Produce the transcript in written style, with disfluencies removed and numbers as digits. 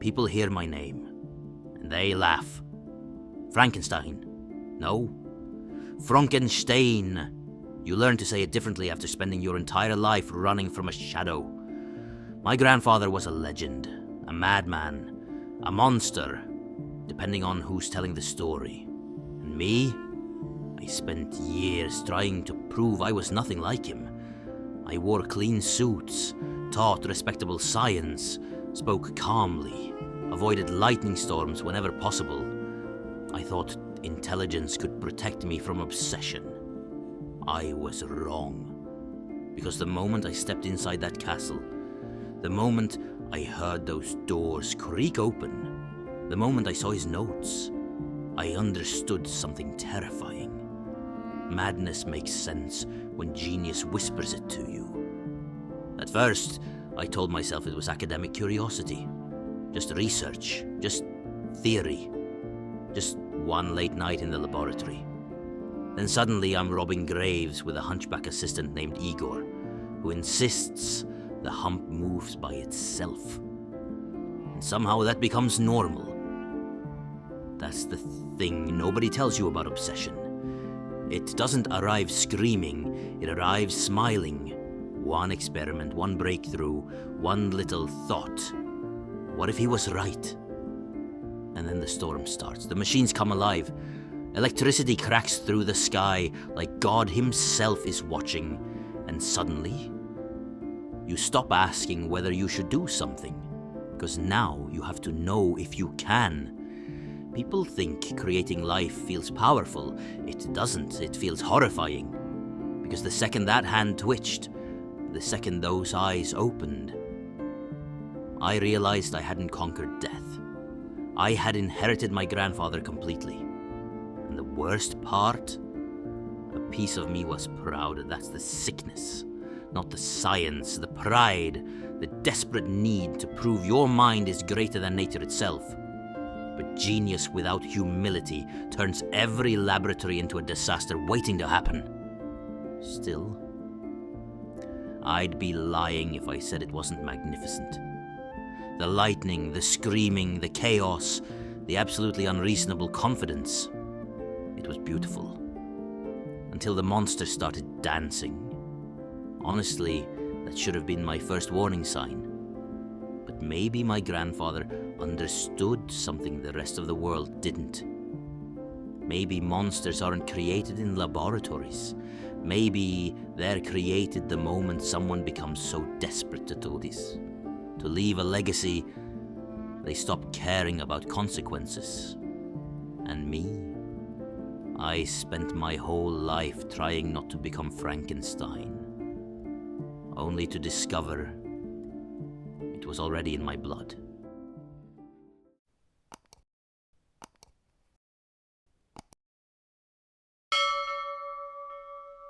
people hear my name, and they laugh. Frankenstein. No. Frankenstein. You learn to say it differently after spending your entire life running from a shadow. My grandfather was a legend, a madman, a monster, depending on who's telling the story. And me? I spent years trying to prove I was nothing like him. I wore clean suits, taught respectable science, spoke calmly, avoided lightning storms whenever possible. I thought intelligence could protect me from obsession. I was wrong. Because the moment I stepped inside that castle, the moment I heard those doors creak open, the moment I saw his notes, I understood something terrifying. Madness makes sense when genius whispers it to you. At first, I told myself it was academic curiosity. Just research, just theory, just one late night in the laboratory. Then suddenly I'm robbing graves with a hunchback assistant named Igor, who insists the hump moves by itself. And somehow that becomes normal. That's the thing nobody tells you about obsession. It doesn't arrive screaming, it arrives smiling. One experiment, one breakthrough, one little thought. What if he was right? And then the storm starts. The machines come alive. Electricity cracks through the sky like God himself is watching. And suddenly, you stop asking whether you should do something. Because now you have to know if you can. People think creating life feels powerful. It doesn't. It feels horrifying. Because the second that hand twitched, the second those eyes opened, I realized I hadn't conquered death. I had inherited my grandfather completely. And the worst part? A piece of me was proud. That's the sickness, not the science, the pride, the desperate need to prove your mind is greater than nature itself. But genius without humility turns every laboratory into a disaster waiting to happen. Still, I'd be lying if I said it wasn't magnificent. The lightning, the screaming, the chaos, the absolutely unreasonable confidence. It was beautiful. Until the monster started dancing. Honestly, that should have been my first warning sign. But maybe my grandfather understood something the rest of the world didn't. Maybe monsters aren't created in laboratories. Maybe they're created the moment someone becomes so desperate to do this. To leave a legacy, they stop caring about consequences. And me? I spent my whole life trying not to become Frankenstein, only to discover it was already in my blood.